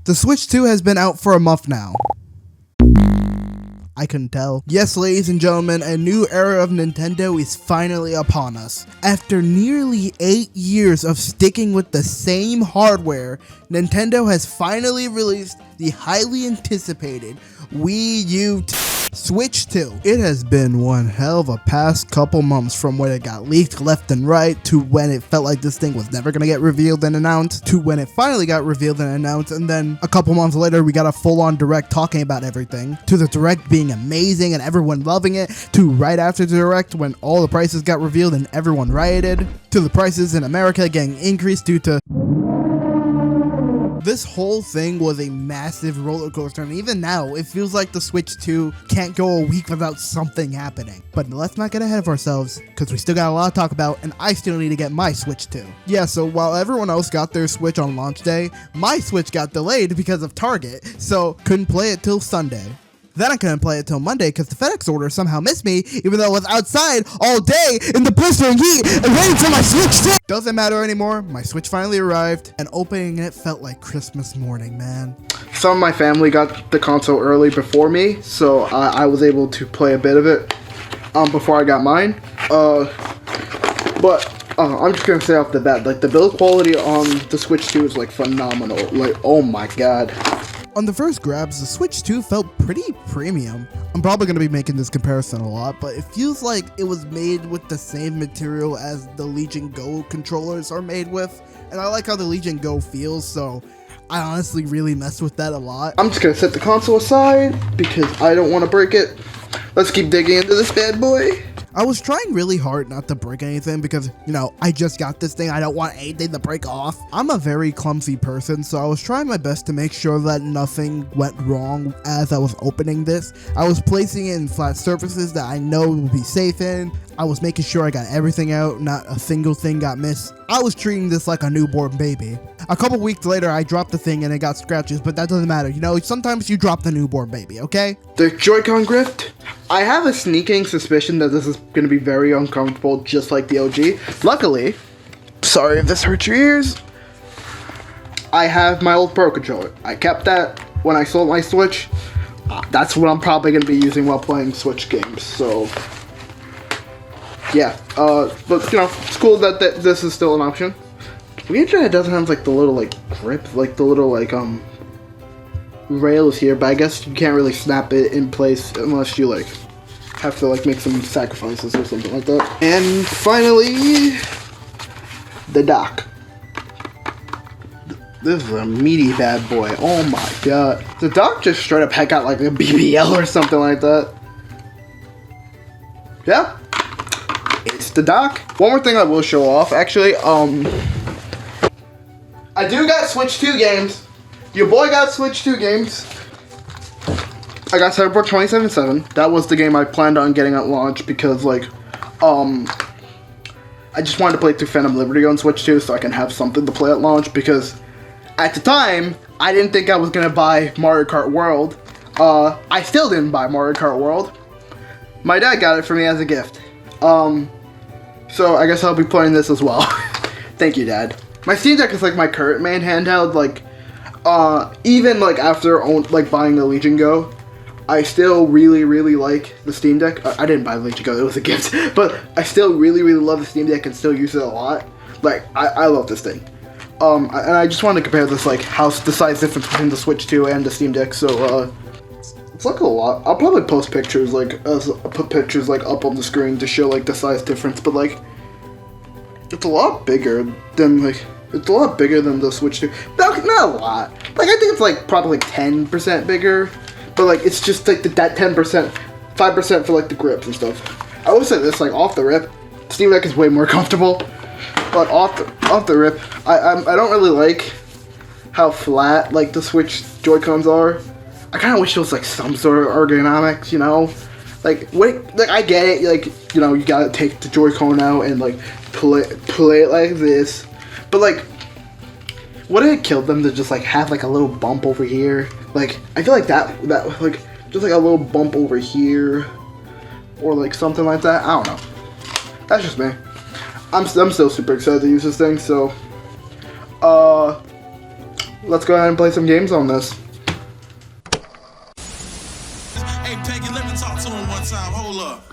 The Switch 2 has been out for a month now. I couldn't tell. Yes, ladies and gentlemen, a new era of Nintendo is finally upon us. After nearly 8 years of sticking with the same hardware, Nintendo has finally released the highly anticipated Wii U Switch 2. It has been one hell of a past couple months from when it got leaked left and right, to when it felt like this thing was never gonna get revealed and announced, to when it finally got revealed and announced, and then a couple months later we got a full-on direct talking about everything, to the direct being amazing and everyone loving it, to right after the direct when all the prices got revealed and everyone rioted, to the prices in America getting increased due to... This whole thing was a massive roller coaster, and even now, it feels like the Switch 2 can't go a week without something happening. But let's not get ahead of ourselves, because we still got a lot to talk about, and I still need to get my Switch 2. Yeah, so while everyone else got their Switch on launch day, my Switch got delayed because of Target, so couldn't play it till Sunday. Then I couldn't play it till Monday because the FedEx order somehow missed me, even though I was outside all day in the blistering heat and waiting for my Switch 2. Doesn't matter anymore, my Switch finally arrived, and opening it felt like Christmas morning, man. Some of my family got the console early before me, so I was able to play a bit of it before I got mine. But I'm just gonna say off the bat, like, the build quality on the Switch 2 is like phenomenal. Like, oh my god. On the first grabs, the Switch 2 felt pretty premium. I'm probably going to be making this comparison a lot, but it feels like it was made with the same material as the Legion Go controllers are made with, and I like how the Legion Go feels, so I honestly really messed with that a lot. I'm just going to set the console aside because I don't want to break it. Let's keep digging into this bad boy. I was trying really hard not to break anything because, you know, I just got this thing. I don't want anything to break off. I'm a very clumsy person, so I was trying my best to make sure that nothing went wrong as I was opening this. I was placing it in flat surfaces that I know would be safe in. I was making sure I got everything out, not a single thing got missed. I was treating this like a newborn baby. A couple weeks later, I dropped the thing and it got scratches, but that doesn't matter. You know, sometimes you drop the newborn baby, okay? The Joy-Con grip. I have a sneaking suspicion that this is going to be very uncomfortable, just like the OG. Luckily, sorry if this hurts your ears, I have my old Pro Controller. I kept that when I sold my Switch. That's what I'm probably going to be using while playing Switch games, so... yeah, but, you know, it's cool that this is still an option. Weird that it doesn't have, like, the little, like, grip, like, the little, like, rails here, but I guess you can't really snap it in place unless you, like, have to, like, make some sacrifices or something like that. And finally, the dock. This is a meaty bad boy, oh my god. The dock just straight up got, like, a BBL or something like that. Yeah. It's the dock. One more thing I will show off, actually, I do got Switch 2 games. Your boy got Switch 2 games. I got Cyberpunk 2077. That was the game I planned on getting at launch because, like, I just wanted to play through Phantom Liberty on Switch 2 so I can have something to play at launch because at the time, I didn't think I was going to buy Mario Kart World. I still didn't buy Mario Kart World. My dad got it for me as a gift. So I guess I'll be playing this as well. Thank you, Dad. My Steam Deck is like my current main handheld. Like, even like after buying the Legion Go, I still really like the Steam Deck. I didn't buy the Legion Go; it was a gift. But I still really love the Steam Deck and still use it a lot. Like, I love this thing. And I just wanted to compare this, like, how the size difference between the Switch 2 and the Steam Deck. So it's like a lot. I'll probably post pictures, like, put pictures like up on the screen to show like the size difference. But like, it's a lot bigger than the Switch 2. Not a lot. Like, I think it's like probably like 10% bigger. But like, it's just like that 10%, 5% for like the grips and stuff. I will say this, like, off the rip, Steam Deck is way more comfortable. But off the rip, I don't really like how flat like the Switch Joy-Cons are. I kind of wish there was like some sort of ergonomics, you know. Like, I get it, like, you know, you gotta take the Joy-Con out and like play it like this. But like, would it kill them to just like have like a little bump over here? Like, I feel like that like just like a little bump over here, or like something like that. I don't know. That's just me. I'm still super excited to use this thing. So, let's go ahead and play some games on this. Hey, Peggy, let me talk to him one time. Hold up.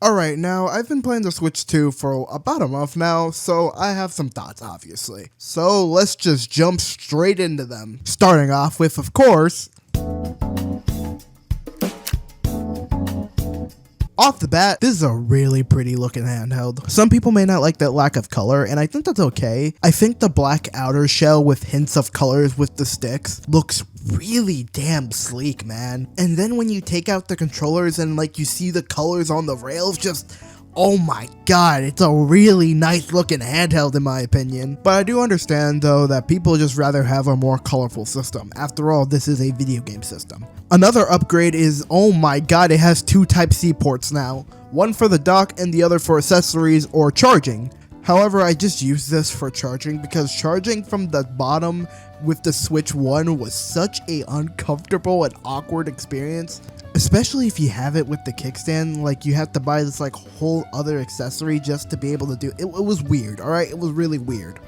Alright, now I've been playing the Switch 2 for about a month now, so I have some thoughts obviously. So let's just jump straight into them. Starting off with, of course, off the bat, this is a really pretty looking handheld. Some people may not like that lack of color, and I think that's okay. I think the black outer shell with hints of colors with the sticks looks really damn sleek, man. And then when you take out the controllers and like you see the colors on the rails, just oh my god, it's a really nice looking handheld in my opinion. But I do understand though that people just rather have a more colorful system. After all, this is a video game system. Another upgrade is, oh my god, it has 2 Type-C ports now. One for the dock and the other for accessories or charging. However, I just use this for charging because charging from the bottom with the Switch 1 was such a uncomfortable and awkward experience. Especially if you have it with the kickstand, like you have to buy this like whole other accessory just to be able to do it. It was weird, alright? It was really weird.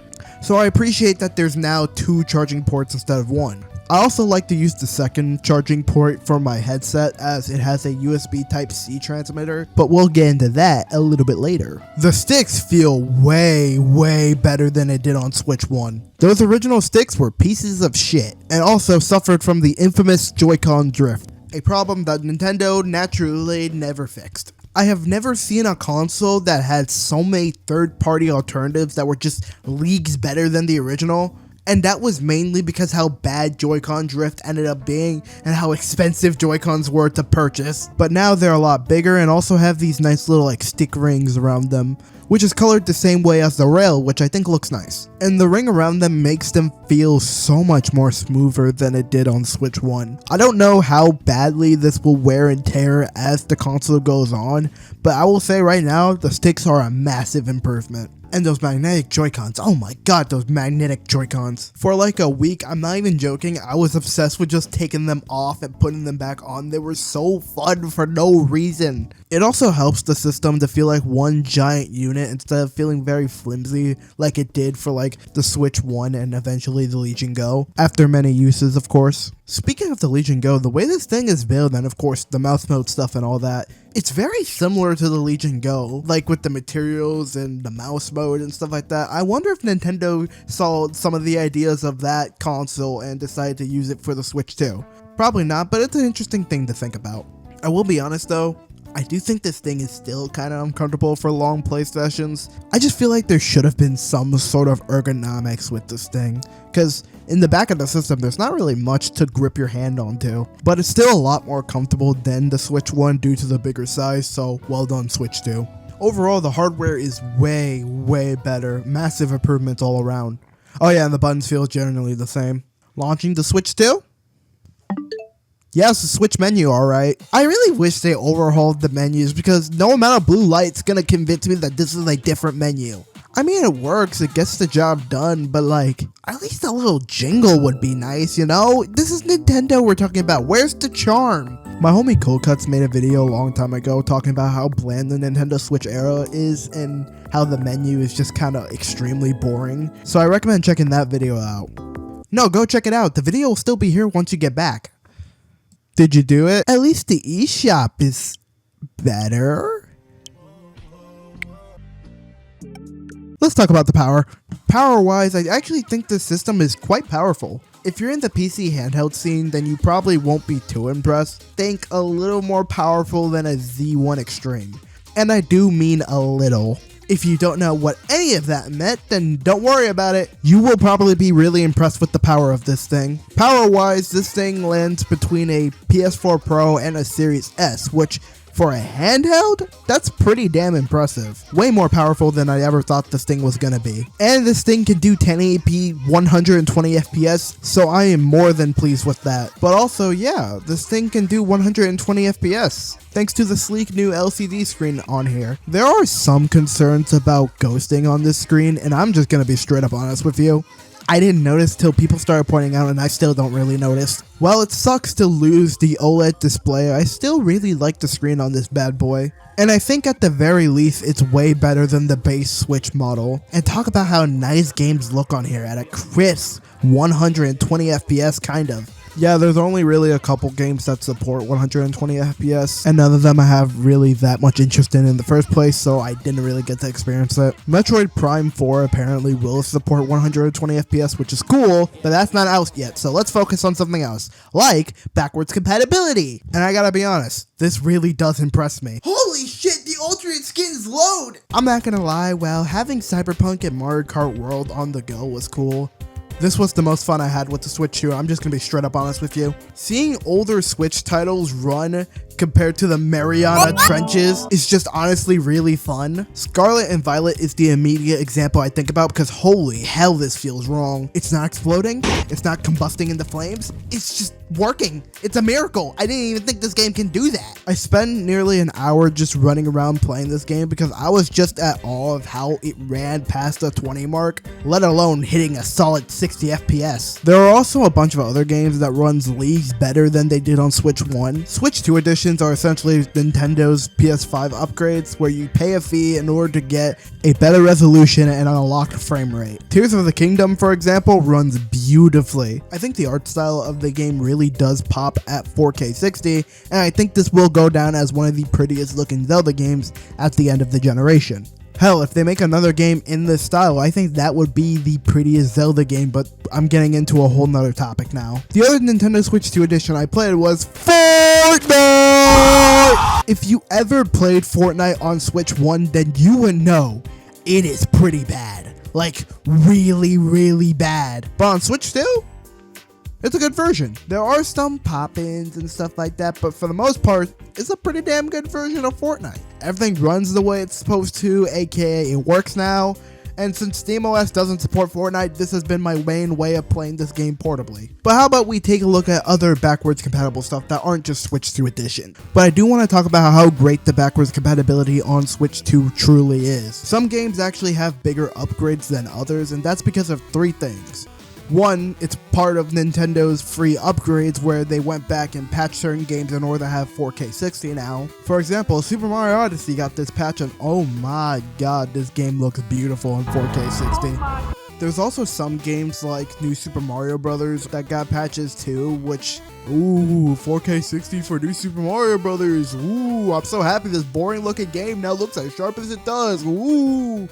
So I appreciate that there's now 2 charging ports instead of 1. I also like to use the second charging port for my headset as it has a USB Type-C transmitter, but we'll get into that a little bit later. The sticks feel way better than it did on Switch 1. Those original sticks were pieces of shit and also suffered from the infamous Joy-Con drift, a problem that Nintendo naturally never fixed. I have never seen a console that had so many third-party alternatives that were just leagues better than the original. And that was mainly because how bad Joy-Con drift ended up being and how expensive Joy-Cons were to purchase. But now they're a lot bigger and also have these nice little like stick rings around them, which is colored the same way as the rail, which I think looks nice. And the ring around them makes them feel so much more smoother than it did on Switch 1. I don't know how badly this will wear and tear as the console goes on, but I will say right now, the sticks are a massive improvement. And those magnetic Joy-Cons, oh my god, those magnetic Joy-Cons. For like a week, I'm not even joking, I was obsessed with just taking them off and putting them back on. They were so fun for no reason. It also helps the system to feel like one giant unit instead of feeling very flimsy like it did for like the Switch 1 and eventually the Legion Go, after many uses of course. Speaking of the Legion Go, the way this thing is built and of course the mouse mode stuff and all that, it's very similar to the Legion Go, like with the materials and the mouse mode and stuff like that. I wonder if Nintendo saw some of the ideas of that console and decided to use it for the Switch too. Probably not, but it's an interesting thing to think about. I will be honest though, I do think this thing is still kind of uncomfortable for long play sessions. I just feel like there should have been some sort of ergonomics with this thing, because in the back of the system there's not really much to grip your hand onto, but it's still a lot more comfortable than the Switch 1 due to the bigger size, so well done Switch 2. Overall, the hardware is way better, massive improvements all around. Oh yeah, and the buttons feel generally the same. Launching the Switch 2? Yeah, it's a Switch menu, alright. I really wish they overhauled the menus because no amount of blue light's gonna convince me that this is a different menu. I mean, it works, it gets the job done, but like, at least a little jingle would be nice, you know? This is Nintendo we're talking about, where's the charm? My homie Cold Cuts made a video a long time ago talking about how bland the Nintendo Switch era is and how the menu is just kinda extremely boring. So I recommend checking that video out. No, go check it out, the video will still be here once you get back. Did you do it? At least the eShop is better. Let's talk about the power. Power-wise, I actually think this system is quite powerful. If you're in the PC handheld scene, then you probably won't be too impressed. Think a little more powerful than a Z1 Extreme. And I do mean a little. If you don't know what any of that meant, then don't worry about it. You will probably be really impressed with the power of this thing. Power-wise, this thing lands between a PS4 Pro and a Series S, which for a handheld, that's pretty damn impressive. Way more powerful than I ever thought this thing was gonna be. And this thing can do 1080p 120 FPS, so I am more than pleased with that. But also, yeah, this thing can do 120 FPS, thanks to the sleek new LCD screen on here. There are some concerns about ghosting on this screen, and I'm just gonna be straight up honest with you. I didn't notice till people started pointing out, and I still don't really notice. While it sucks to lose the OLED display, I still really like the screen on this bad boy. And I think at the very least, it's way better than the base Switch model. And talk about how nice games look on here at a crisp 120 FPS kind of. Yeah, there's only really a couple games that support 120 FPS, and none of them I have really that much interest in the first place, so I didn't really get to experience it. Metroid Prime 4 apparently will support 120 FPS, which is cool, but that's not out yet, so let's focus on something else, like backwards compatibility. And I gotta be honest, this really does impress me. Holy shit, the alternate skins load! I'm not gonna lie, while having Cyberpunk and Mario Kart World on the go was cool, this was the most fun I had with the Switch 2, I'm just gonna be straight up honest with you. Seeing older Switch titles run compared to the Mariana Trenches is just honestly really fun. Scarlet and Violet is the immediate example I think about because holy hell this feels wrong. It's not exploding, it's not combusting into flames, it's just working. It's a miracle. I didn't even think this game can do that. I spent nearly an hour just running around playing this game because I was just at awe of how it ran past the 20 mark, let alone hitting a solid 60 FPS. There are also a bunch of other games that runs leagues better than they did on Switch 1. Switch 2 editions are essentially Nintendo's PS5 upgrades where you pay a fee in order to get a better resolution and an unlocked frame rate. Tears of the Kingdom, for example, runs beautifully. I think the art style of the game really does pop at 4K 60, and I think this will go down as one of the prettiest looking Zelda games at the end of the generation. Hell, if they make another game in this style, I think that would be the prettiest Zelda game, but I'm getting into a whole nother topic now. The other Nintendo Switch 2 edition I played was Fortnite! If you ever played Fortnite on Switch 1, then you would know it is pretty bad. Like, really, really bad. But on Switch 2? It's a good version. There are some pop-ins and stuff like that, but for the most part, it's a pretty damn good version of Fortnite. Everything runs the way it's supposed to, aka it works now, and since SteamOS doesn't support Fortnite, this has been my main way of playing this game portably. But how about we take a look at other backwards compatible stuff that aren't just Switch 2 edition. But I do want to talk about how great the backwards compatibility on Switch 2 truly is. Some games actually have bigger upgrades than others, and that's because of three things. One, it's part of Nintendo's free upgrades where they went back and patched certain games in order to have 4K 60 now. For example, Super Mario Odyssey got this patch and oh my god, this game looks beautiful in 4K 60. There's also some games like New Super Mario Bros. That got patches too, which, ooh, 4K 60 for New Super Mario Bros. Ooh, I'm so happy this boring looking game now looks as sharp as it does. Ooh.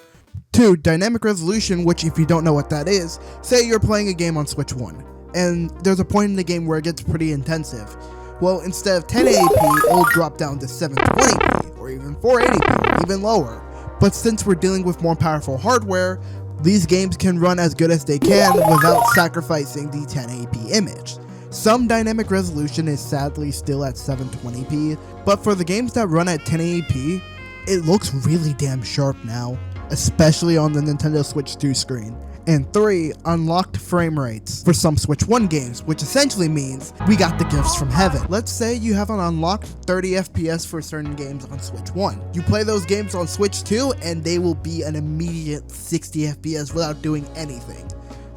2. Dynamic resolution, which if you don't know what that is, say you're playing a game on Switch 1, and there's a point in the game where it gets pretty intensive. Well, instead of 1080p, it'll drop down to 720p, or even 480p, even lower. But since we're dealing with more powerful hardware, these games can run as good as they can without sacrificing the 1080p image. Some dynamic resolution is sadly still at 720p, but for the games that run at 1080p, it looks really damn sharp now, especially on the Nintendo Switch 2 screen. And 3, unlocked frame rates for some Switch 1 games, which essentially means we got the gifts from heaven. Let's say you have an unlocked 30 FPS for certain games on Switch 1. You play those games on Switch 2 and they will be an immediate 60 FPS without doing anything.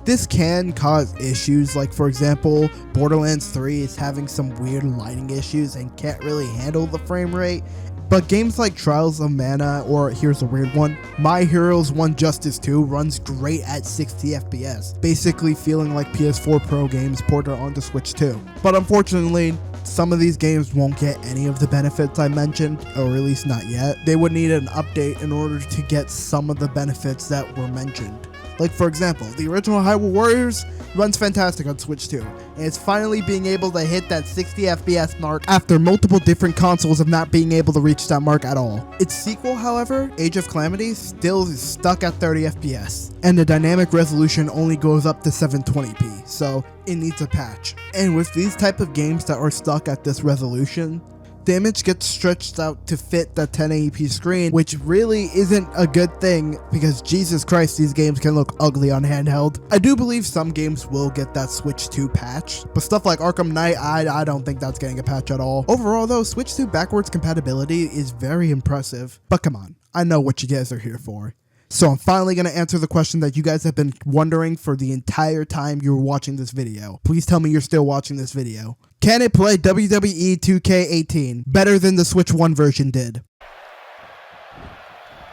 This can cause issues, like for example, Borderlands 3 is having some weird lighting issues and can't really handle the frame rate. But games like Trials of Mana, or here's a weird one, My Heroes 1 Justice 2 runs great at 60 FPS, basically feeling like PS4 Pro games ported onto Switch 2. But unfortunately, some of these games won't get any of the benefits I mentioned, or at least not yet. They would need an update in order to get some of the benefits that were mentioned. Like for example, the original Hyrule Warriors runs fantastic on Switch 2, and it's finally being able to hit that 60 FPS mark after multiple different consoles of not being able to reach that mark at all. Its sequel, however, Age of Calamity, still is stuck at 30 FPS, and the dynamic resolution only goes up to 720p, so it needs a patch. And with these type of games that are stuck at this resolution, the image gets stretched out to fit the 1080p screen, which really isn't a good thing because Jesus Christ, these games can look ugly on handheld. I do believe some games will get that Switch 2 patch, but stuff like Arkham Knight, I don't think that's getting a patch at all. Overall though, Switch 2 backwards compatibility is very impressive, but come on, I know what you guys are here for. So I'm finally going to answer the question that you guys have been wondering for the entire time you were watching this video. Please tell me you're still watching this video. Can it play WWE 2K18 better than the Switch 1 version did?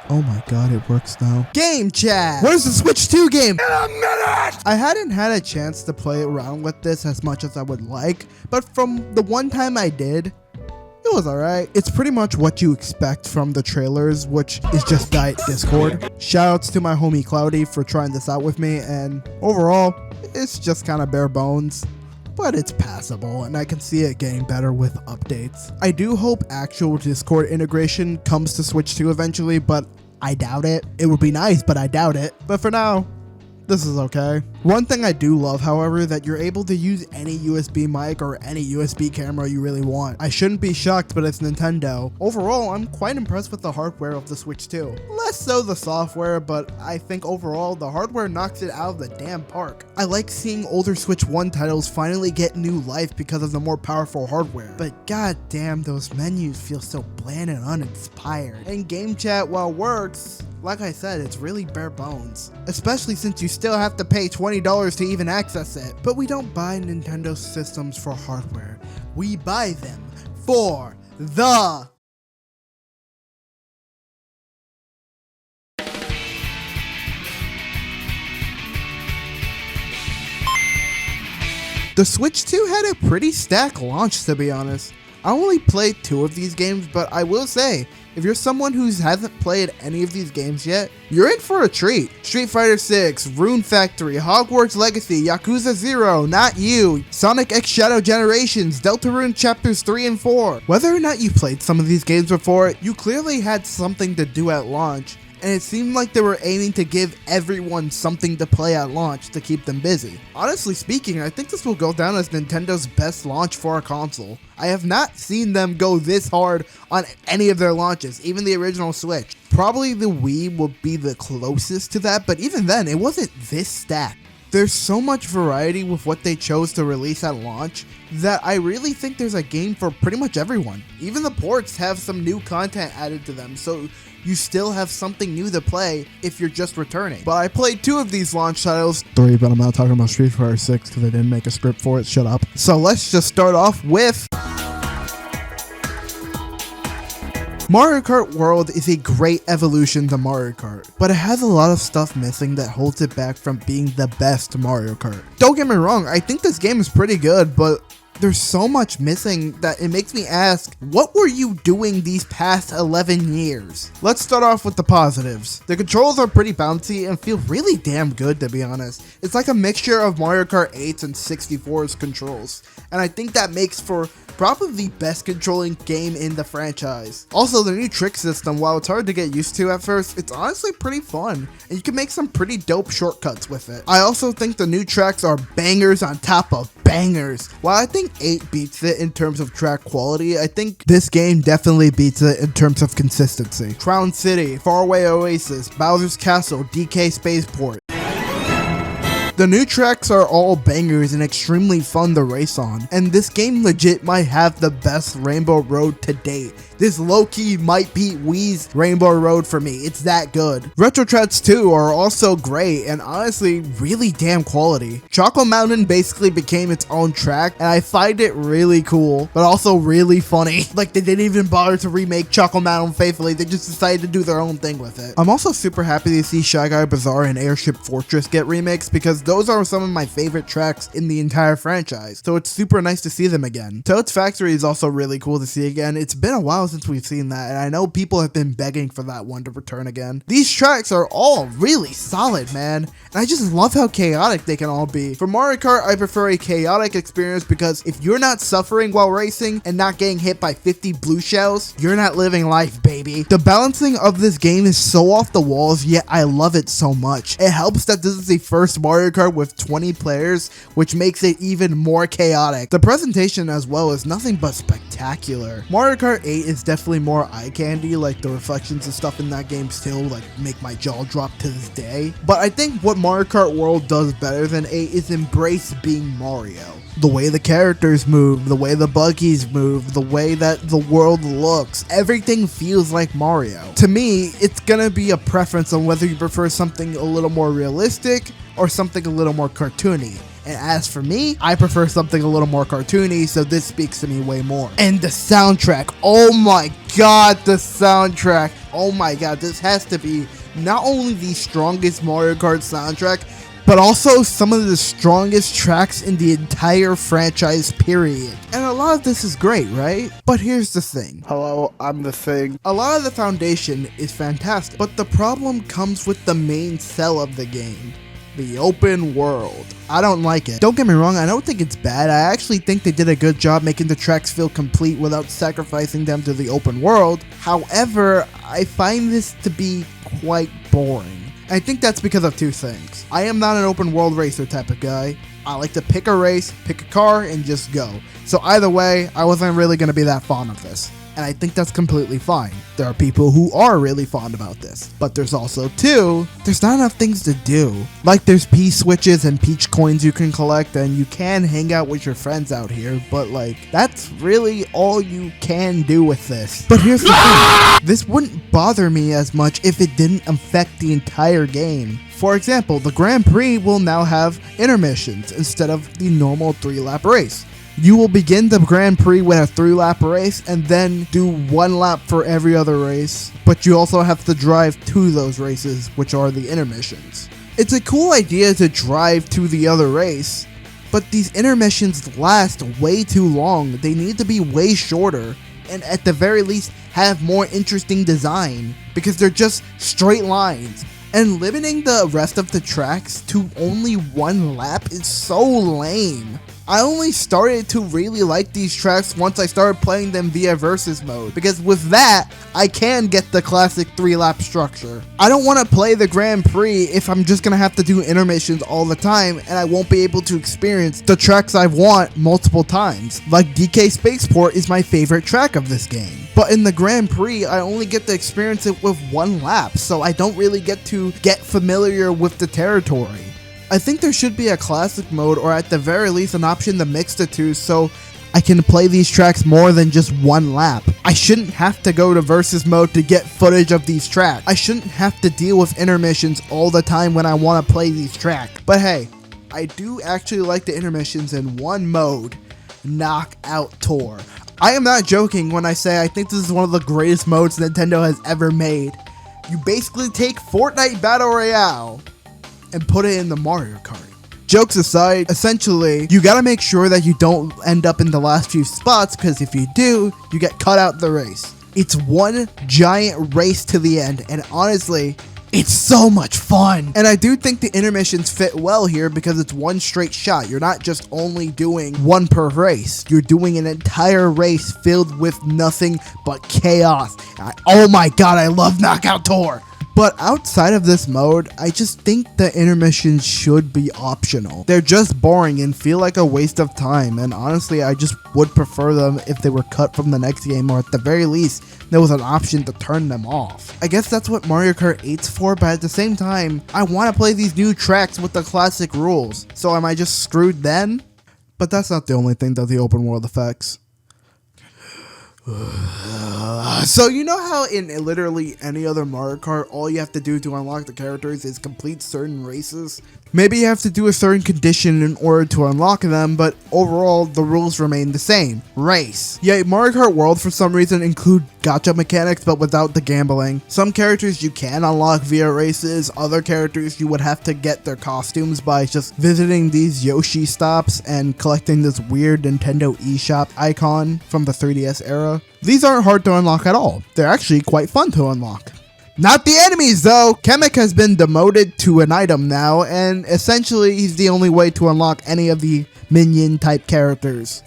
Oh my god, it works now. Game chat! Where's the Switch 2 game? In a minute! I hadn't had a chance to play around with this as much as I would like, but from the one time I did, it was alright. It's pretty much what you expect from the trailers, which is just Diet Discord. Shoutouts to my homie Cloudy for trying this out with me, and overall, it's just kind of bare bones. But it's passable, and I can see it getting better with updates. I do hope actual Discord integration comes to Switch 2 eventually, but I doubt it. It would be nice, but I doubt it. But for now, this is okay. One thing I do love, however, that you're able to use any USB mic or any USB camera you really want. I shouldn't be shocked, but it's Nintendo. Overall, I'm quite impressed with the hardware of the Switch 2. Less so the software, but I think overall the hardware knocks it out of the damn park. I like seeing older Switch 1 titles finally get new life because of the more powerful hardware. But goddamn, those menus feel so bland and uninspired. And game chat, while works, like I said, it's really bare bones. Especially since you still have to pay $20 to even access it. But we don't buy Nintendo systems for hardware. We buy them for the... The Switch 2 had a pretty stacked launch, to be honest. I only played 2 of these games, but I will say, if you're someone who hasn't played any of these games yet, you're in for a treat. Street Fighter 6, Rune Factory, Hogwarts Legacy, Yakuza 0, Not You, Sonic X Shadow Generations, Deltarune Chapters 3 and 4. Whether or not you played some of these games before, you clearly had something to do at launch, and it seemed like they were aiming to give everyone something to play at launch to keep them busy. Honestly speaking, I think this will go down as Nintendo's best launch for a console. I have not seen them go this hard on any of their launches, even the original Switch. Probably the Wii will be the closest to that, but even then, it wasn't this stacked. There's so much variety with what they chose to release at launch that I really think there's a game for pretty much everyone. Even the ports have some new content added to them, so you still have something new to play if you're just returning. But I played 2 of these launch titles. 3, but I'm not talking about Street Fighter 6 because I didn't make a script for it. Shut up. So let's just start off with... Mario Kart World is a great evolution to Mario Kart, but it has a lot of stuff missing that holds it back from being the best Mario Kart. Don't get me wrong, I think this game is pretty good, but there's so much missing that it makes me ask, what were you doing these past 11 years? Let's start off with the positives. The controls are pretty bouncy and feel really damn good, to be honest. It's like a mixture of Mario Kart 8's and 64's controls, and I think that makes for probably the best controlling game in the franchise. Also, the new trick system, while it's hard to get used to at first, it's honestly pretty fun, and you can make some pretty dope shortcuts with it. I also think the new tracks are bangers on top of bangers. While I think 8 beats it in terms of track quality, I think this game definitely beats it in terms of consistency. Crown City, Faraway Oasis, Bowser's Castle, DK Spaceport. The new tracks are all bangers and extremely fun to race on, and this game legit might have the best Rainbow Road to date. This low-key might beat Wii's Rainbow Road for me, it's that good. Retro tracks too are also great and honestly really damn quality. Choco Mountain basically became its own track and I find it really cool, but also really funny. Like they didn't even bother to remake Choco Mountain faithfully, they just decided to do their own thing with it. I'm also super happy to see Shy Guy Bazaar and Airship Fortress get remixed because those are some of my favorite tracks in the entire franchise, so it's super nice to see them again. Toad's Factory is also really cool to see again. It's been a while since we've seen that, and I know people have been begging for that one to return again. These tracks are all really solid, man, and I just love how chaotic they can all be. For Mario Kart, I prefer a chaotic experience because if you're not suffering while racing and not getting hit by 50 blue shells, you're not living life, baby. The balancing of this game is so off the walls, yet I love it so much. It helps that this is the first Mario Kart with 20 players, which makes it even more chaotic. The presentation as well is nothing but spectacular. Mario Kart 8 is it's definitely more eye candy. Like the reflections and stuff in that game still like make my jaw drop to this day. But I think what Mario Kart World does better than 8 is embrace being Mario. The way the characters move, the way the buggies move, the way that the world looks, everything feels like Mario. To me, it's gonna be a preference on whether you prefer something a little more realistic or something a little more cartoony. And as for me, I prefer something a little more cartoony, so this speaks to me way more. And the soundtrack, oh my god, the soundtrack. Oh my god, this has to be not only the strongest Mario Kart soundtrack, but also some of the strongest tracks in the entire franchise, period. And a lot of this is great, right? But here's the thing. Hello, I'm the thing. A lot of the foundation is fantastic, but the problem comes with the main sell of the game. The open world. I don't like it. Don't get me wrong, I don't think it's bad. I actually think they did a good job making the tracks feel complete without sacrificing them to the open world. However, I find this to be quite boring. I think that's because of two things. I am not an open world racer type of guy. I like to pick a race, pick a car, and just go. So either way, I wasn't really going to be that fond of this. And I think that's completely fine. There are people who are really fond about this. But there's also two, there's not enough things to do. Like there's P-switches and peach coins you can collect, and you can hang out with your friends out here, but like, that's really all you can do with this. But here's the thing, this wouldn't bother me as much if it didn't affect the entire game. For example, the Grand Prix will now have intermissions instead of the normal 3-lap race. You will begin the Grand Prix with a 3-lap race and then do 1 lap for every other race, but you also have to drive to those races, which are the intermissions. It's a cool idea to drive to the other race, but these intermissions last way too long. They need to be way shorter, and at the very least have more interesting design, because they're just straight lines. And limiting the rest of the tracks to only 1 lap is so lame. I only started to really like these tracks once I started playing them via versus mode, because with that, I can get the classic 3-lap structure. I don't want to play the Grand Prix if I'm just going to have to do intermissions all the time, and I won't be able to experience the tracks I want multiple times. Like DK Spaceport is my favorite track of this game. But in the Grand Prix, I only get to experience it with 1 lap, so I don't really get to get familiar with the territory. I think there should be a classic mode, or at the very least an option to mix the two so I can play these tracks more than just 1 lap. I shouldn't have to go to versus mode to get footage of these tracks. I shouldn't have to deal with intermissions all the time when I want to play these tracks. But hey, I do actually like the intermissions in one mode, Knockout Tour. I am not joking when I say I think this is one of the greatest modes Nintendo has ever made. You basically take Fortnite Battle Royale and put it in the Mario Kart. Jokes aside, essentially, you gotta make sure that you don't end up in the last few spots, because if you do, you get cut out the race. It's one giant race to the end, and honestly, it's so much fun. And I do think the intermissions fit well here because it's one straight shot. You're not just only doing one per race. You're doing an entire race filled with nothing but chaos. Oh my god, I love Knockout Tour. But outside of this mode, I just think the intermissions should be optional. They're just boring and feel like a waste of time, and honestly, I just would prefer them if they were cut from the next game, or at the very least, there was an option to turn them off. I guess that's what Mario Kart 8's for, but at the same time, I want to play these new tracks with the classic rules. So am I just screwed then? But that's not the only thing that the open world affects. So you know how in literally any other Mario Kart, all you have to do to unlock the characters is complete certain races? Maybe you have to do a certain condition in order to unlock them, but overall the rules remain the same. Race. Yet Mario Kart World for some reason include gacha mechanics but without the gambling. Some characters you can unlock via races, other characters you would have to get their costumes by just visiting these Yoshi stops and collecting this weird Nintendo eShop icon from the 3DS era. These aren't hard to unlock at all. They're actually quite fun to unlock. Not the enemies though! Kamek has been demoted to an item now, and essentially he's the only way to unlock any of the minion type characters.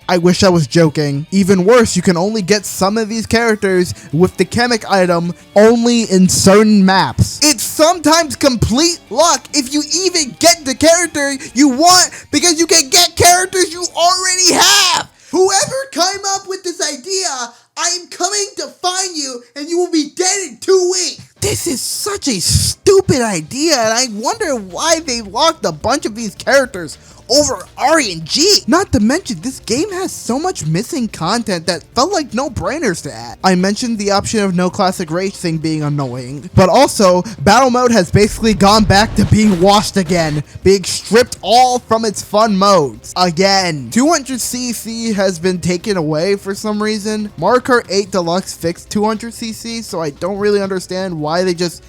I wish I was joking. Even worse, you can only get some of these characters with the Kamek item only in certain maps. It's sometimes complete luck if you even get the character you want, because you can get characters you already have! Whoever came up with this idea, I'm coming to find you and you will be dead in 2 weeks. This is such a stupid idea, and I wonder why they locked a bunch of these characters over RNG. Not to mention, this game has so much missing content that felt like no-brainers to add. I mentioned the option of no classic racing being annoying, but also, battle mode has basically gone back to being washed again, being stripped all from its fun modes. Again, 200cc has been taken away for some reason. Mario Kart 8 Deluxe fixed 200cc, so I don't really understand why they just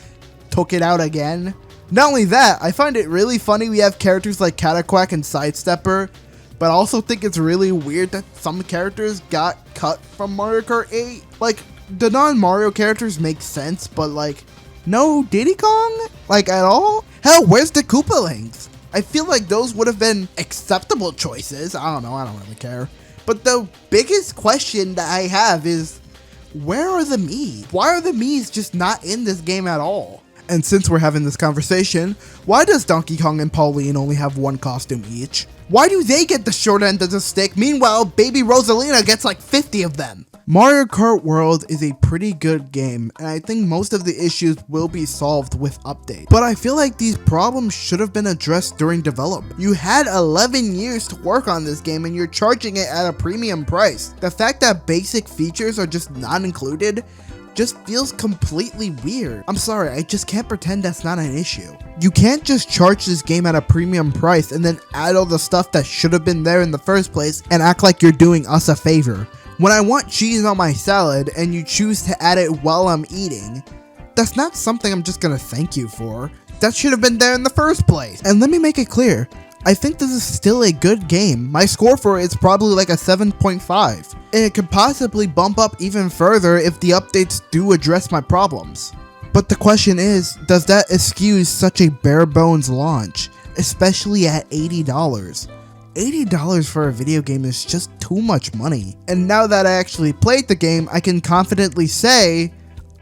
took it out again. Not only that, I find it really funny we have characters like Cataquack and Sidestepper, but I also think it's really weird that some characters got cut from Mario Kart 8. Like, the non-Mario characters make sense, but like, no Diddy Kong? Like, at all? Hell, where's the Koopalings? I feel like those would have been acceptable choices. I don't know, I don't really care. But the biggest question that I have is, where are the Miis? Why are the Miis just not in this game at all? And since we're having this conversation, why does Donkey Kong and Pauline only have one costume each? Why do they get the short end of the stick? Meanwhile, baby Rosalina gets like 50 of them. Mario Kart World is a pretty good game, and I think most of the issues will be solved with updates. But I feel like these problems should have been addressed during development. You had 11 years to work on this game and you're charging it at a premium price. The fact that basic features are just not included just feels completely weird. I'm sorry, I just can't pretend that's not an issue. You can't just charge this game at a premium price and then add all the stuff that should have been there in the first place and act like you're doing us a favor. When I want cheese on my salad and you choose to add it while I'm eating, that's not something I'm just gonna thank you for. That should have been there in the first place. And let me make it clear, I think this is still a good game. My score for it is probably like a 7.5. And it could possibly bump up even further if the updates do address my problems. But the question is, does that excuse such a bare bones launch, especially at $80? $80 for a video game is just too much money. And now that I actually played the game, I can confidently say,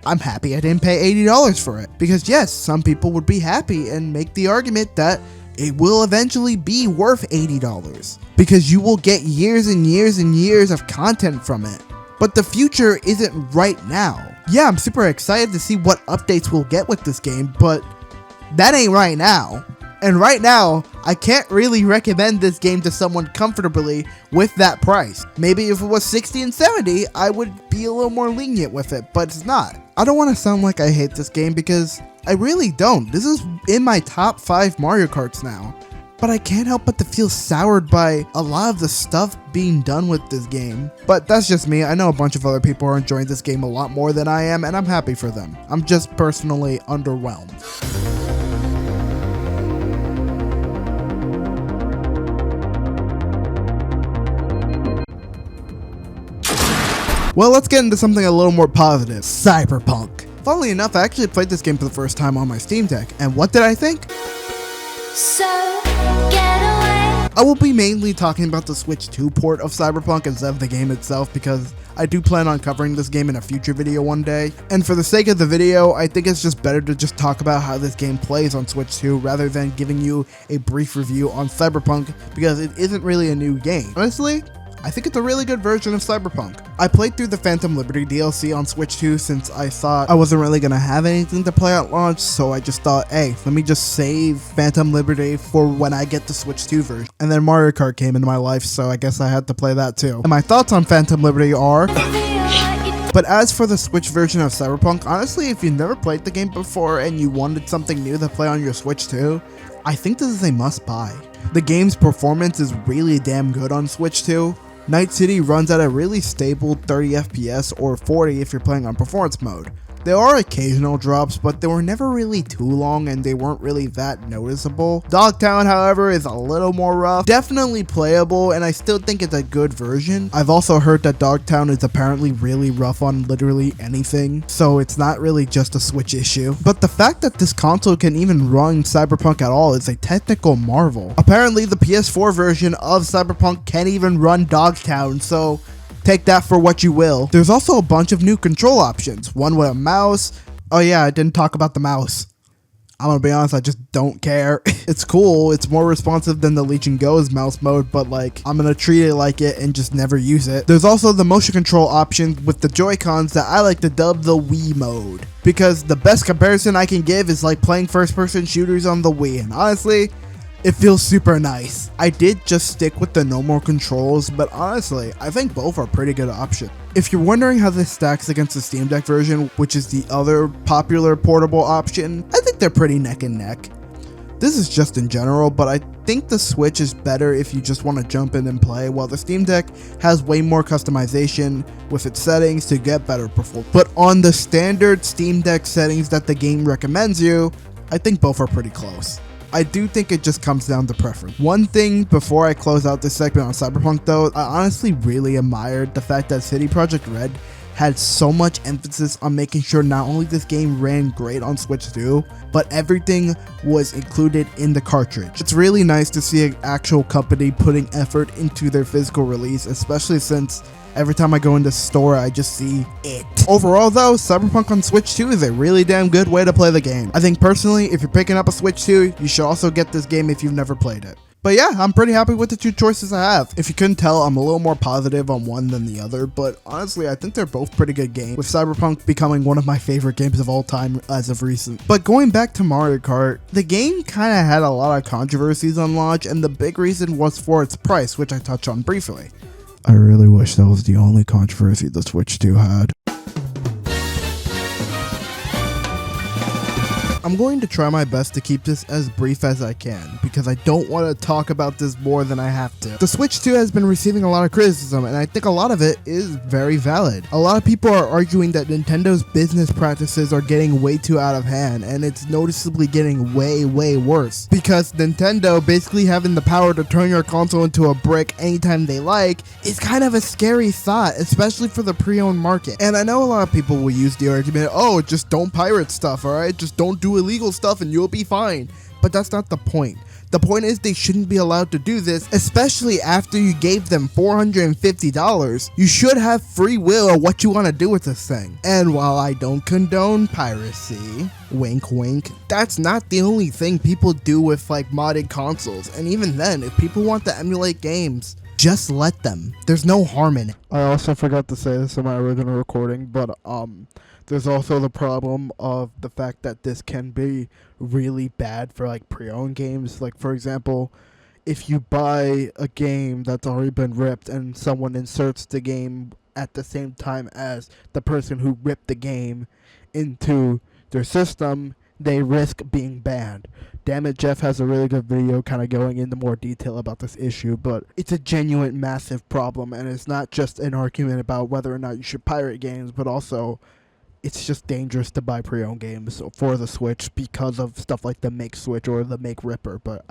I'm happy I didn't pay $80 for it. Because yes, some people would be happy and make the argument that it will eventually be worth $80 because you will get years and years and years of content from it. But the future isn't right now. Yeah, I'm super excited to see what updates we'll get with this game, but that ain't right now. And right now, I can't really recommend this game to someone comfortably with that price. Maybe if it was 60 and 70, I would be a little more lenient with it, but it's not. I don't want to sound like I hate this game because I really don't. This is in my top 5 Mario Karts now. But I can't help but to feel soured by a lot of the stuff being done with this game. But that's just me. I know a bunch of other people are enjoying this game a lot more than I am, and I'm happy for them. I'm just personally underwhelmed. Well, let's get into something a little more positive. Cyberpunk. Funnily enough, I actually played this game for the first time on my Steam Deck, and what did I think? So, get away. I will be mainly talking about the Switch 2 port of Cyberpunk instead of the game itself because I do plan on covering this game in a future video one day. And for the sake of the video, I think it's just better to just talk about how this game plays on Switch 2 rather than giving you a brief review on Cyberpunk because it isn't really a new game. Honestly, I think it's a really good version of Cyberpunk. I played through the Phantom Liberty DLC on Switch 2 since I thought I wasn't really gonna have anything to play at launch, so I just thought, hey, let me just save Phantom Liberty for when I get the Switch 2 version. And then Mario Kart came into my life, so I guess I had to play that too. And my thoughts on Phantom Liberty are... But as for the Switch version of Cyberpunk, honestly, if you've never played the game before and you wanted something new to play on your Switch 2, I think this is a must-buy. The game's performance is really damn good on Switch 2. Night City runs at a really stable 30 FPS or 40 if you're playing on performance mode. There are occasional drops, but they were never really too long and they weren't really that noticeable. Dogtown, however, is a little more rough. Definitely playable, and I still think it's a good version. I've also heard that Dogtown is apparently really rough on literally anything, so it's not really just a Switch issue. But the fact that this console can even run Cyberpunk at all is a technical marvel. Apparently, the PS4 version of Cyberpunk can't even run Dogtown, so take that for what you will. There's also a bunch of new control options, one with a mouse. Oh yeah, I didn't talk about the mouse. I'm gonna be honest, I just don't care. It's cool, it's more responsive than the Legion Go's mouse mode, but like, I'm gonna treat it like it and just never use it. There's also the motion control options with the Joy-Cons that I like to dub the Wii mode, because the best comparison I can give is like playing first-person shooters on the Wii, and honestly, it feels super nice. I did just stick with the normal controls, but honestly, I think both are pretty good options. If you're wondering how this stacks against the Steam Deck version, which is the other popular portable option, I think they're pretty neck and neck. This is just in general, but I think the Switch is better if you just want to jump in and play, while the Steam Deck has way more customization with its settings to get better performance. But on the standard Steam Deck settings that the game recommends you, I think both are pretty close. I do think it just comes down to preference. One thing before I close out this segment on Cyberpunk though, I honestly really admired the fact that CD Projekt Red had so much emphasis on making sure not only this game ran great on Switch 2, but everything was included in the cartridge. It's really nice to see an actual company putting effort into their physical release, especially since every time I go into the store, I just see it. Overall though, Cyberpunk on Switch 2 is a really damn good way to play the game. I think personally, if you're picking up a Switch 2, you should also get this game if you've never played it. But yeah, I'm pretty happy with the two choices I have. If you couldn't tell, I'm a little more positive on one than the other, but honestly, I think they're both pretty good games, with Cyberpunk becoming one of my favorite games of all time as of recent. But going back to Mario Kart, the game kinda had a lot of controversies on launch, and the big reason was for its price, which I touched on briefly. I really wish that was the only controversy the Switch 2 had. I'm going to try my best to keep this as brief as I can, because I don't want to talk about this more than I have to. The Switch 2 has been receiving a lot of criticism, and I think a lot of it is very valid. A lot of people are arguing that Nintendo's business practices are getting way too out of hand, and it's noticeably getting way worse. Because Nintendo basically having the power to turn your console into a brick anytime they like is kind of a scary thought, especially for the pre-owned market. And I know a lot of people will use the argument, oh, just don't pirate stuff, alright? Just don't do illegal stuff and you'll be fine. But that's not the point. The point is they shouldn't be allowed to do this, especially after you gave them $450. You should have free will of what you want to do with this thing. And while I don't condone piracy, wink wink, that's not the only thing people do with like modded consoles. And even then, if people want to emulate games, just let them. There's no harm in it. I also forgot to say this in my original recording, but there's also the problem of the fact that this can be really bad for like pre-owned games. Like for example, if you buy a game that's already been ripped and someone inserts the game at the same time as the person who ripped the game into their system, they risk being banned. Damn it, Jeff has a really good video kind of going into more detail about this issue, but it's a genuine massive problem, and it's not just an argument about whether or not you should pirate games, but also it's just dangerous to buy pre-owned games for the Switch because of stuff like the Make Switch or the Make Ripper. But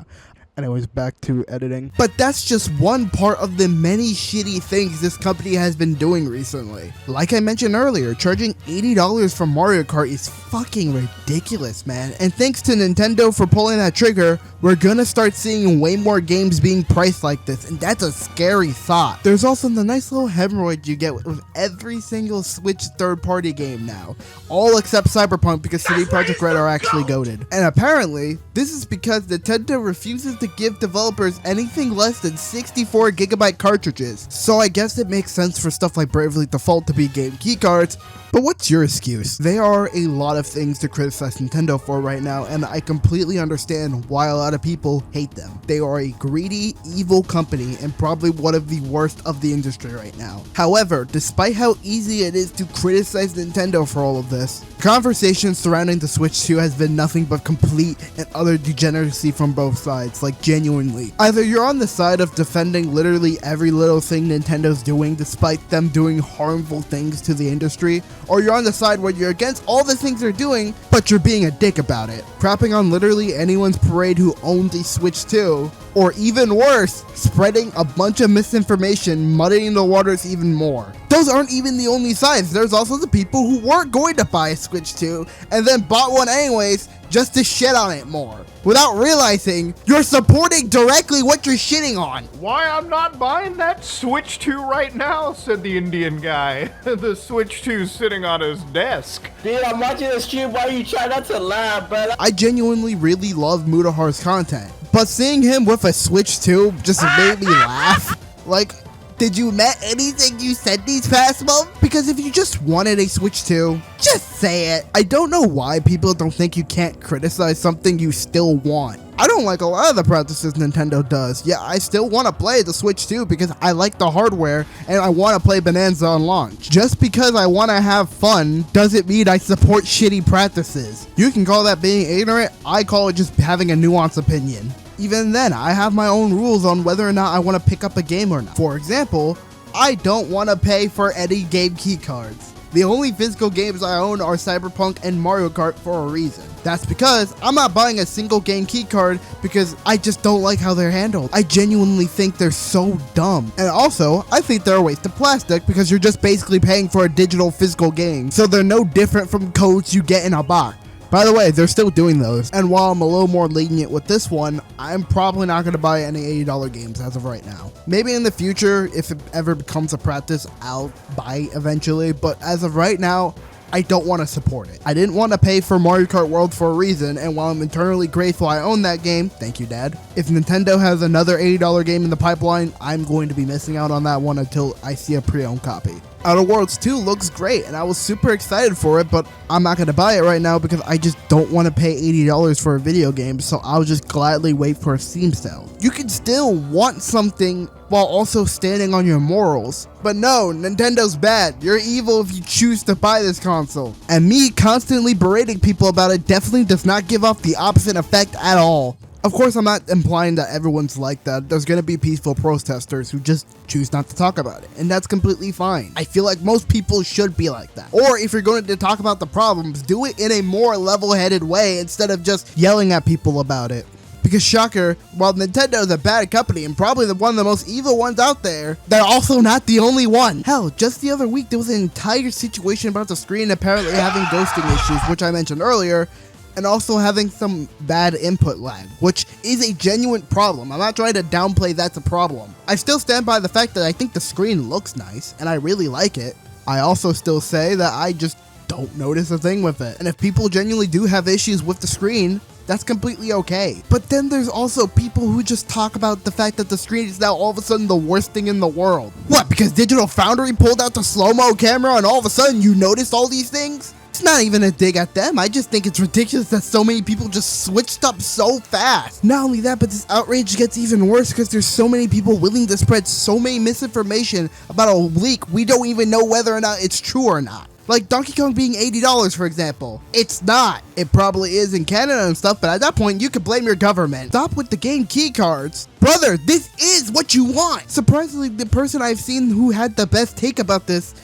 anyways, back to editing. But that's just one part of the many shitty things this company has been doing recently. Like I mentioned earlier, charging $80 for Mario Kart is fucking ridiculous, man. And thanks to Nintendo for pulling that trigger, we're gonna start seeing way more games being priced like this, and that's a scary thought. There's also the nice little hemorrhoid you get with every single Switch third-party game now, all except Cyberpunk, because CD Projekt Red are actually goated. And apparently, this is because Nintendo refuses to give developers anything less than 64GB cartridges. So I guess it makes sense for stuff like Bravely Default to be game keycards. But what's your excuse? There are a lot of things to criticize Nintendo for right now, and I completely understand why a lot of people hate them. They are a greedy, evil company and probably one of the worst of the industry right now. However, despite how easy it is to criticize Nintendo for all of this, conversation surrounding the Switch 2 has been nothing but complete and utter degeneracy from both sides, like genuinely. Either you're on the side of defending literally every little thing Nintendo's doing despite them doing harmful things to the industry, or you're on the side where you're against all the things they're doing, but you're being a dick about it, crapping on literally anyone's parade who owns a Switch 2, or even worse, spreading a bunch of misinformation, muddying the waters even more. those aren't even the only sides. There's also the people who weren't going to buy a Switch 2 and then bought one anyways just to shit on it more, without realizing you're supporting directly what you're shitting on. Why I'm not buying that Switch 2 right now, said the Indian guy. The Switch 2's sitting on his desk. Dude, I'm watching the stream while you try not to laugh, but I genuinely really love Mudahar's content, but seeing him with a Switch 2 just made me laugh. Like, did you met anything you said these past month? Because if you just wanted a Switch 2, just say it. I don't know why people don't think you can't criticize something you still want. I don't like a lot of the practices Nintendo does. Yeah, I still want to play the Switch 2 because I like the hardware and I want to play Bonanza on launch. Just because I want to have fun doesn't mean I support shitty practices. You can call that being ignorant, I call it just having a nuanced opinion. Even then, I have my own rules on whether or not I want to pick up a game or not. For example, I don't want to pay for any game key cards. The only physical games I own are Cyberpunk and Mario Kart for a reason. That's because I'm not buying a single game key card because I just don't like how they're handled. I genuinely think they're so dumb. And also, I think they're a waste of plastic because you're just basically paying for a digital physical game. So they're no different from codes you get in a box. By the way, they're still doing those, and while I'm a little more lenient with this one, I'm probably not going to buy any $80 games as of right now. Maybe in the future, if it ever becomes a practice, I'll buy eventually, but as of right now, I don't want to support it. I didn't want to pay for Mario Kart World for a reason, and while I'm eternally grateful I own that game, thank you, Dad. If Nintendo has another $80 game in the pipeline, I'm going to be missing out on that one until I see a pre-owned copy. Outer Worlds 2 looks great, and I was super excited for it, but I'm not going to buy it right now because I just don't want to pay $80 for a video game, so I'll just gladly wait for a Steam sale. You can still want something while also standing on your morals. But no, Nintendo's bad. You're evil if you choose to buy this console. And me constantly berating people about it definitely does not give off the opposite effect at all. Of course, I'm not implying that everyone's like that. There's gonna be peaceful protesters who just choose not to talk about it, and that's completely fine. I feel like most people should be like that. Or if you're going to talk about the problems, do it in a more level-headed way instead of just yelling at people about it. Because shocker, while Nintendo is a bad company and probably one of the most evil ones out there, they're also not the only one. Hell, just the other week there was an entire situation about the screen apparently having ghosting issues, which I mentioned earlier, and also having some bad input lag, which is a genuine problem. I'm not trying to downplay that's a problem. I still stand by the fact that I think the screen looks nice, and I really like it. I also still say that I just don't notice a thing with it. And if people genuinely do have issues with the screen, that's completely okay. But then there's also people who just talk about the fact that the screen is now all of a sudden the worst thing in the world. What, because Digital Foundry pulled out the slow-mo camera and all of a sudden you noticed all these things? It's not even a dig at them. I just think it's ridiculous that so many people just switched up so fast. Not only that, but this outrage gets even worse because there's so many people willing to spread so many misinformation about a leak we don't even know whether or not it's true or not. Like Donkey Kong being $80, for example. It's not. It probably is in Canada and stuff, but at that point, you could blame your government. Stop with the game key cards. Brother, this is what you want. Surprisingly, the person I've seen who had the best take about this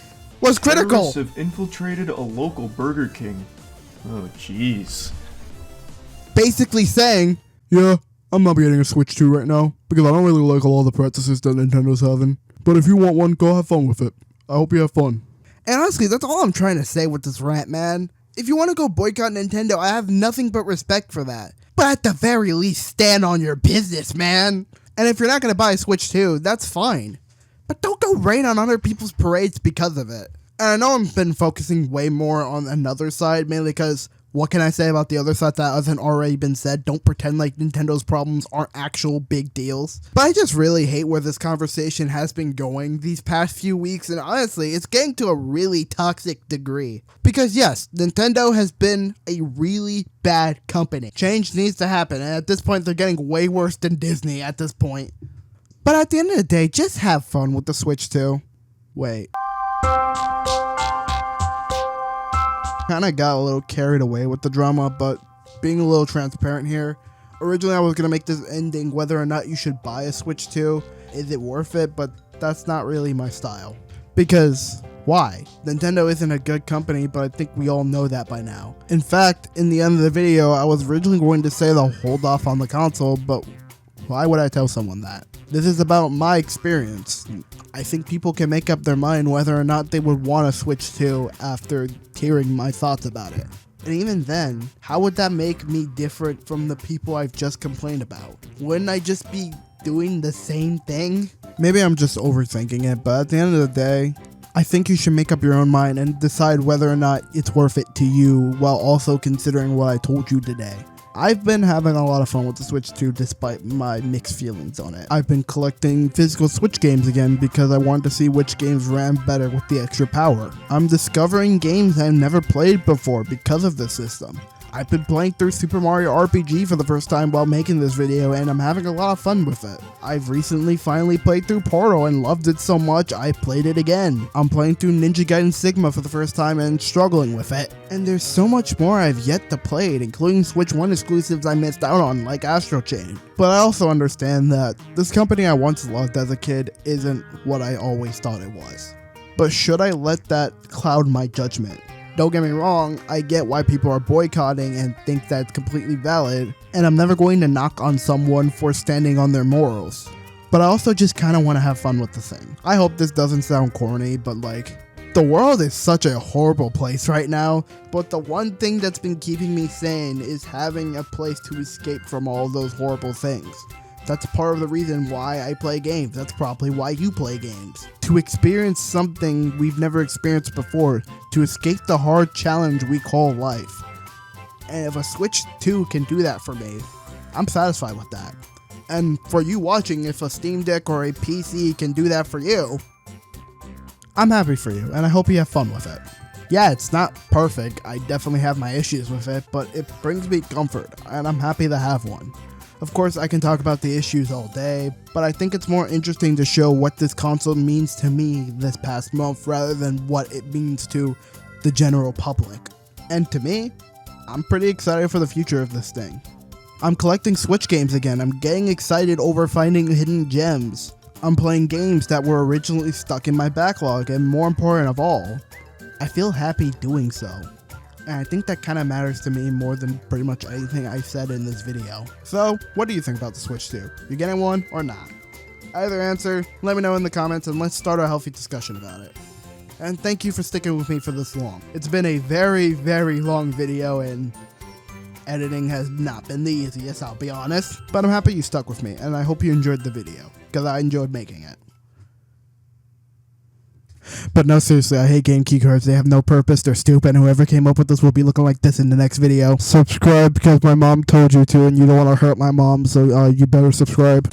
was critical. Terrorists have infiltrated a local Burger King. Oh, jeez. Basically saying, yeah, I'm not getting a Switch 2 right now because I don't really like all the practices that Nintendo's having. But if you want one, go have fun with it. I hope you have fun. And honestly, that's all I'm trying to say with this rant, man. If you want to go boycott Nintendo, I have nothing but respect for that. But at the very least, stand on your business, man. And if you're not going to buy a Switch 2, that's fine. But don't go rain on other people's parades because of it. And I know I've been focusing way more on another side, mainly because what can I say about the other side that hasn't already been said? Don't pretend like Nintendo's problems aren't actual big deals. But I just really hate where this conversation has been going these past few weeks, and honestly, it's getting to a really toxic degree. Because yes, Nintendo has been a really bad company. Change needs to happen, and at this point, they're getting way worse than Disney at this point. But at the end of the day, just have fun with the Switch 2. Wait. Kinda got a little carried away with the drama, but being a little transparent here, originally I was gonna make this ending whether or not you should buy a Switch 2. Is it worth it? But that's not really my style. Because why? Nintendo isn't a good company, but I think we all know that by now. In fact, in the end of the video, I was originally going to say they'll hold off on the console, but why would I tell someone that? This is about my experience. I think people can make up their mind whether or not they would want to Switch 2 after hearing my thoughts about it. And even then, how would that make me different from the people I've just complained about? Wouldn't I just be doing the same thing? Maybe I'm just overthinking it, but at the end of the day, I think you should make up your own mind and decide whether or not it's worth it to you while also considering what I told you today. I've been having a lot of fun with the Switch 2 despite my mixed feelings on it. I've been collecting physical Switch games again because I wanted to see which games ran better with the extra power. I'm discovering games I've never played before because of this system. I've been playing through Super Mario RPG for the first time while making this video, and I'm having a lot of fun with it. I've recently finally played through Portal and loved it so much I played it again. I'm playing through Ninja Gaiden Sigma for the first time and struggling with it. And there's so much more I've yet to play, including Switch 1 exclusives I missed out on, like Astro Chain. But I also understand that this company I once loved as a kid isn't what I always thought it was. But should I let that cloud my judgment? Don't get me wrong, I get why people are boycotting and think that's completely valid, and I'm never going to knock on someone for standing on their morals. But I also just kind of want to have fun with the thing. I hope this doesn't sound corny, but like, the world is such a horrible place right now, but the one thing that's been keeping me sane is having a place to escape from all those horrible things. That's part of the reason why I play games. That's probably why you play games. To experience something we've never experienced before. To escape the hard challenge we call life. And if a Switch 2 can do that for me, I'm satisfied with that. And for you watching, if a Steam Deck or a PC can do that for you, I'm happy for you, and I hope you have fun with it. Yeah, it's not perfect. I definitely have my issues with it, but it brings me comfort, and I'm happy to have one. Of course, I can talk about the issues all day, but I think it's more interesting to show what this console means to me this past month rather than what it means to the general public. And to me, I'm pretty excited for the future of this thing. I'm collecting Switch games again. I'm getting excited over finding hidden gems. I'm playing games that were originally stuck in my backlog, and more important of all, I feel happy doing so. And I think that kind of matters to me more than pretty much anything I said in this video. So, what do you think about the Switch 2? You getting one or not? Either answer, let me know in the comments and let's start a healthy discussion about it. And thank you for sticking with me for this long. It's been a very, very long video and editing has not been the easiest, I'll be honest. But I'm happy you stuck with me and I hope you enjoyed the video, because I enjoyed making it. But no, seriously, I hate game key cards. They have no purpose. They're stupid. And whoever came up with this will be looking like this in the next video. Subscribe because my mom told you to, and you don't want to hurt my mom, so you better subscribe.